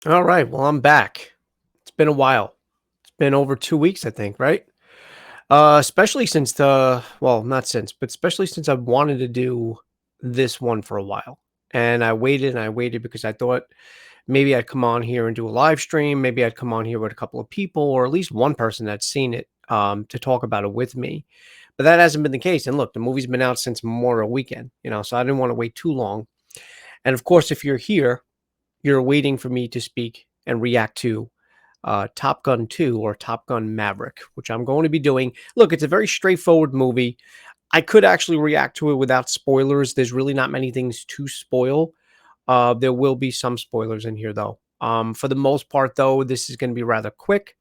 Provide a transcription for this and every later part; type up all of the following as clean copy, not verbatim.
All right. Well, I'm back. It's been a while. It's been over 2 weeks, I think, right? Especially since not since, but especially since I've wanted to do this one for a while. And I waited because I thought maybe I'd come on here and do a live stream. Maybe I'd come on here with a couple of people or at least one person that's seen it to talk about it with me. But that hasn't been the case. And look, the movie's been out since Memorial Weekend, so I didn't want to wait too long. And of course, if you're here, you're waiting for me to speak and react to Top Gun 2 or Top Gun Maverick, which I'm going to be doing. Look, it's a very straightforward movie. I could actually react to it without spoilers. There's really not many things to spoil. There will be some spoilers in here, though. For the most part, though, this is going to be rather quick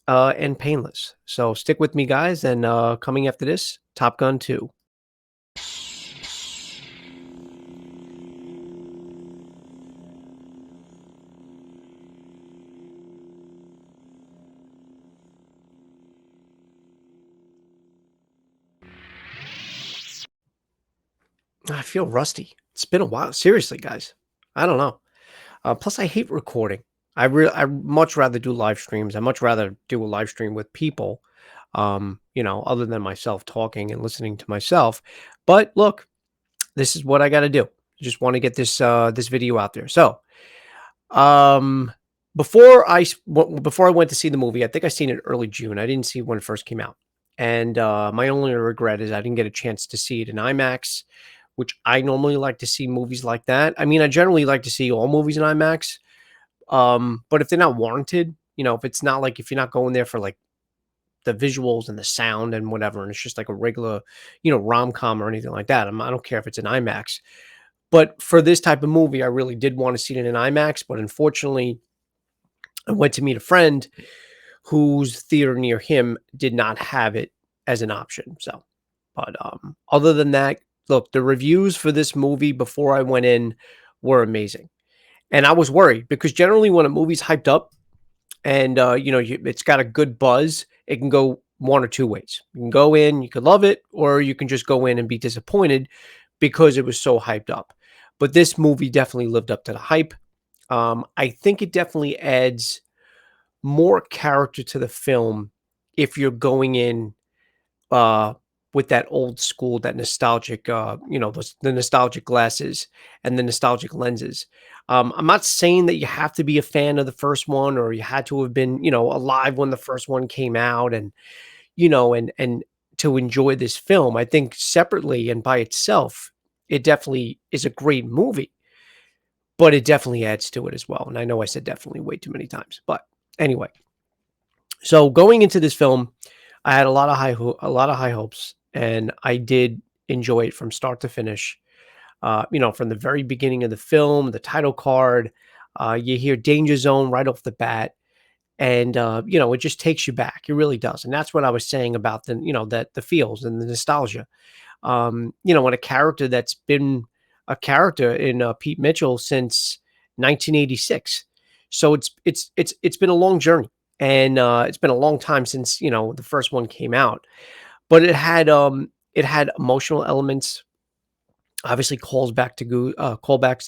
and painless. So stick with me, guys. And coming after this, Top Gun 2. I feel rusty. It's been a while. Seriously, guys. I don't know. Plus, I hate recording. I much rather do live streams. I much rather do a live stream with people, other than myself talking and listening to myself. But look, this is what I got to do. Just want to get this video out there. So, um, before I went to see the movie, I think I seen it early June. I didn't see it when it first came out, and my only regret is I didn't get a chance to see it in IMAX, which I normally like to see movies like that. I mean, I generally like to see all movies in IMAX, but if they're not warranted, if it's not like if you're not going there for like the visuals and the sound and whatever, and it's just like a regular, rom com or anything like that, I don't care if it's an IMAX. But for this type of movie, I really did want to see it in IMAX, but unfortunately, I went to meet a friend whose theater near him did not have it as an option. So, but other than that, look, the reviews for this movie before I went in were amazing. And I was worried because generally when a movie's hyped up and it's got a good buzz, it can go one or two ways. You can go in, you could love it, or you can just go in and be disappointed because it was so hyped up. But this movie definitely lived up to the hype. I think it definitely adds more character to the film if you're going in uh, with that old school, that nostalgic, the nostalgic glasses and the nostalgic lenses. I'm not saying that you have to be a fan of the first one or you had to have been, alive when the first one came out and, and to enjoy this film. I think separately and by itself, it definitely is a great movie, but it definitely adds to it as well. And I know I said definitely way too many times, but anyway. So going into this film, I had a lot of high hopes, and I did enjoy it from start to finish. From the very beginning of the film, the title card, you hear "Danger Zone" right off the bat, and it just takes you back. It really does, and that's what I was saying about that the feels and the nostalgia. And a character that's been a character in Pete Mitchell since 1986. So it's been a long journey, and it's been a long time since the first one came out. But it had emotional elements. Obviously, callbacks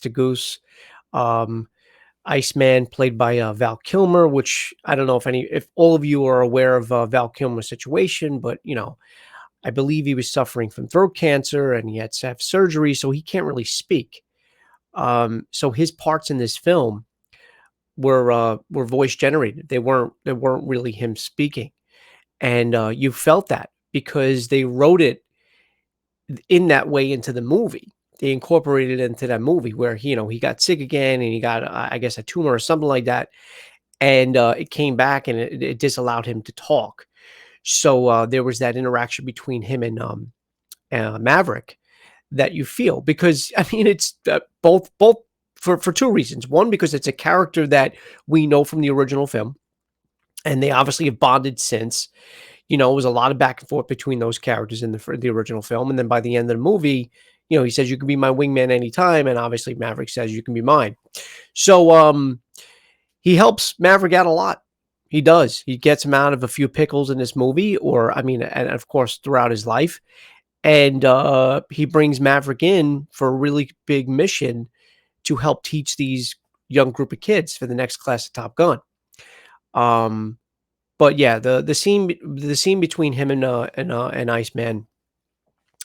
to Goose. Um, Iceman, played by Val Kilmer, which I don't know if all of you are aware of Val Kilmer's situation, but I believe he was suffering from throat cancer and he had to have surgery, so he can't really speak. So his parts in this film were voice generated. They weren't really him speaking, and you felt that because they wrote it in that way into the movie. They incorporated it into that movie where he got sick again and he got I guess a tumor or something like that, and it came back and it disallowed him to talk. So there was that interaction between him and Maverick that you feel because I mean it's both for two reasons. One, because it's a character that we know from the original film, and they obviously have bonded since. It was a lot of back and forth between those characters in the original film, and then by the end of the movie, he says you can be my wingman anytime, and obviously Maverick says you can be mine. So he helps Maverick out a lot. He does. He gets him out of a few pickles in this movie, or I mean, and of course throughout his life. And he brings Maverick in for a really big mission to help teach these young group of kids for the next class of Top Gun. Um, but yeah, the scene between him and Iceman,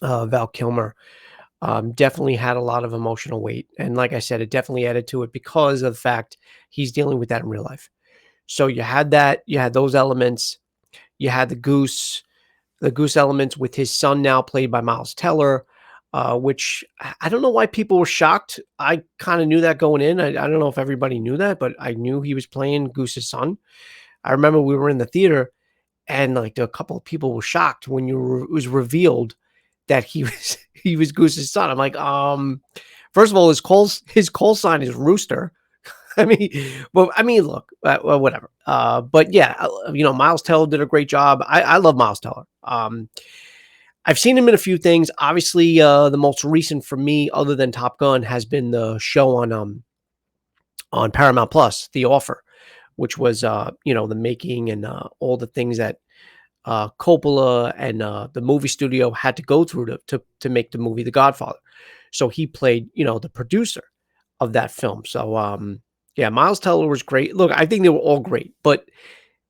Val Kilmer, definitely had a lot of emotional weight, and like I said, it definitely added to it because of the fact he's dealing with that in real life. So you had that, you had those elements, you had the goose elements with his son now played by Miles Teller, which I don't know why people were shocked. I kind of knew that going in. I don't know if everybody knew that, but I knew he was playing Goose's son. I remember we were in the theater and like a couple of people were shocked when it was revealed that he was he was Goose's son. I'm like, first of all, his call sign is Rooster. I mean, well, I mean, look, well, whatever. But yeah, Miles Teller did a great job. I love Miles Teller. I've seen him in a few things. Obviously, the most recent for me, other than Top Gun, has been the show on Paramount Plus, The Offer, which was the making and all the things that Coppola and the movie studio had to go through to make the movie The Godfather. So he played, the producer of that film. So yeah, Miles Teller was great. Look, I think they were all great, but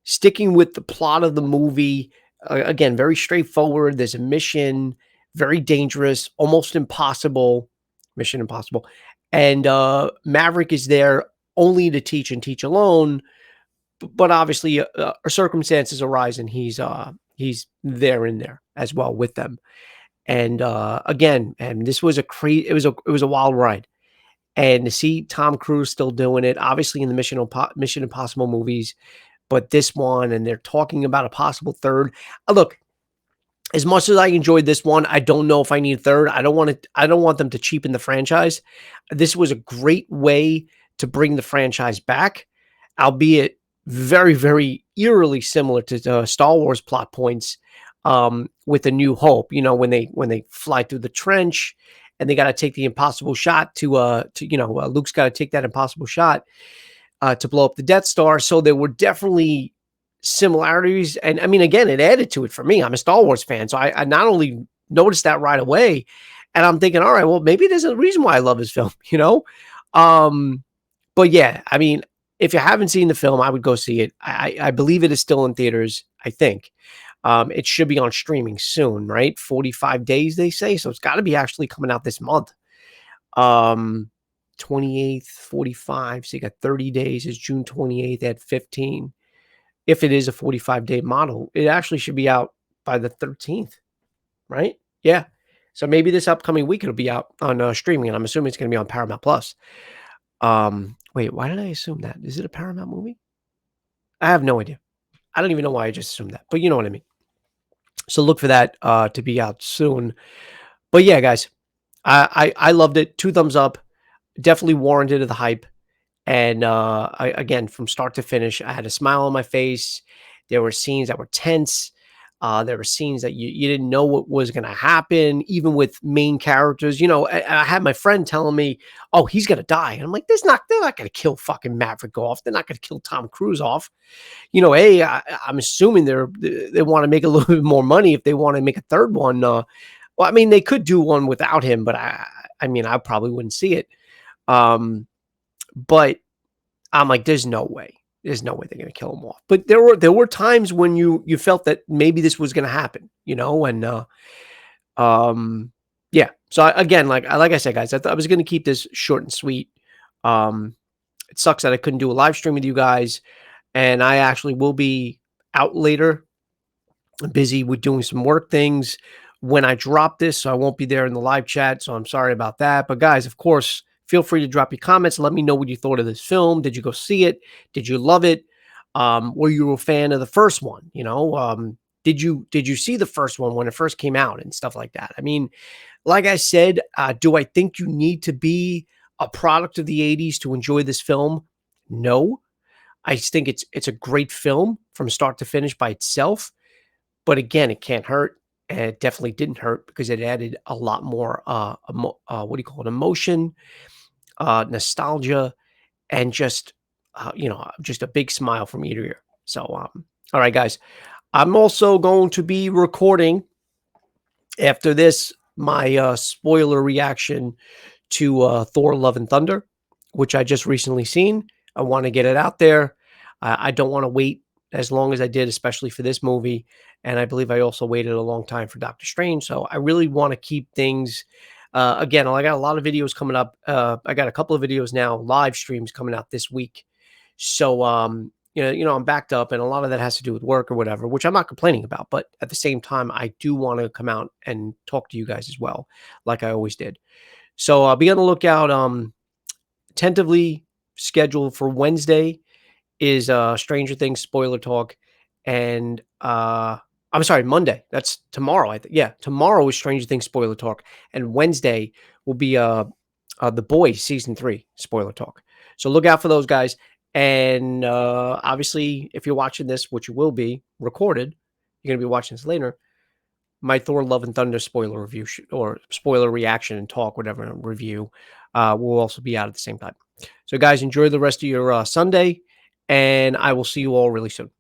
sticking with the plot of the movie, again, very straightforward. There's a mission, very dangerous, almost impossible, Mission Impossible, and Maverick is there only to teach and teach alone. But obviously, circumstances arise, and he's there in there as well with them. And again, and this was a crazy. It was a wild ride, and to see Tom Cruise still doing it, obviously in the Mission Impossible movies, but this one, and they're talking about a possible third. Look, as much as I enjoyed this one, I don't know if I need a third. I don't want it. I don't want them to cheapen the franchise. This was a great way to bring the franchise back, albeit very, very eerily similar to the Star Wars plot points with A New Hope. When they fly through the trench and they got to take the impossible shot to Luke's got to take that impossible shot to blow up the Death Star. So there were definitely similarities. And I mean, again, it added to it for me. I'm a Star Wars fan. So I not only noticed that right away, and I'm thinking, all right, well, maybe there's a reason why I love this film. Um, but yeah, I mean, if you haven't seen the film, I would go see it. I believe it is still in theaters, I think. It should be on streaming soon, right? 45 days, they say. So it's got to be actually coming out this month. 28th, 45. So you got 30 days. It's June 28th at 15. If it is a 45-day model, it actually should be out by the 13th, right? Yeah. So maybe this upcoming week it'll be out on streaming, and I'm assuming it's going to be on Paramount Plus. Wait, why did I assume that? Is it a Paramount movie? I have no idea. I don't even know why I just assumed that, but you know what I mean. So look for that to be out soon. But yeah, guys, I loved it. 2 thumbs up. Definitely warranted the hype. And again, from start to finish, I had a smile on my face. There were scenes that were tense. There were scenes that you didn't know what was going to happen, even with main characters. I had my friend telling me, "Oh, he's going to die," and I'm like, they're not going to kill fucking Maverick off. They're not going to kill Tom Cruise off." I'm assuming they want to make a little bit more money if they want to make a third one. Well, I mean, they could do one without him, but I mean, I probably wouldn't see it. But I'm like, there's no way. There's no way they're going to kill him off. But there were times when you felt that maybe this was going to happen, and yeah. So again, like I said, guys, I thought I was going to keep this short and sweet. It sucks that I couldn't do a live stream with you guys, and I actually will be out later. I'm busy with doing some work things when I drop this, so I won't be there in the live chat. So I'm sorry about that. But guys, of course, feel free to drop your comments. Let me know what you thought of this film. Did you go see it? Did you love it? Were you a fan of the first one? Did you see the first one when it first came out and stuff like that? I mean, like I said, do I think you need to be a product of the 80s to enjoy this film? No. I just think it's a great film from start to finish by itself. But again, it can't hurt. And it definitely didn't hurt because it added a lot more, what do you call it? Emotion, nostalgia, and just a big smile from ear to ear. So, all right, guys, I'm also going to be recording after this my spoiler reaction to Thor: Love and Thunder, which I just recently seen. I want to get it out there. I don't want to wait as long as I did, especially for this movie. And I believe I also waited a long time for Doctor Strange. So I really want to keep things. Again, I got a lot of videos coming up. I got a couple of videos now, live streams coming out this week. So I'm backed up, and a lot of that has to do with work or whatever, which I'm not complaining about. But at the same time, I do want to come out and talk to you guys as well, like I always did. So be on the lookout. Tentatively scheduled for Wednesday is Stranger Things spoiler talk, and I'm sorry, Monday. That's tomorrow. I think, yeah, tomorrow is Stranger Things spoiler talk, and Wednesday will be The Boys season 3 spoiler talk. So look out for those guys. And obviously, if you're watching this, which you will be recorded, you're gonna be watching this later. My Thor: Love and Thunder spoiler review or spoiler reaction and talk, whatever review, will also be out at the same time. So, guys, enjoy the rest of your Sunday, and I will see you all really soon.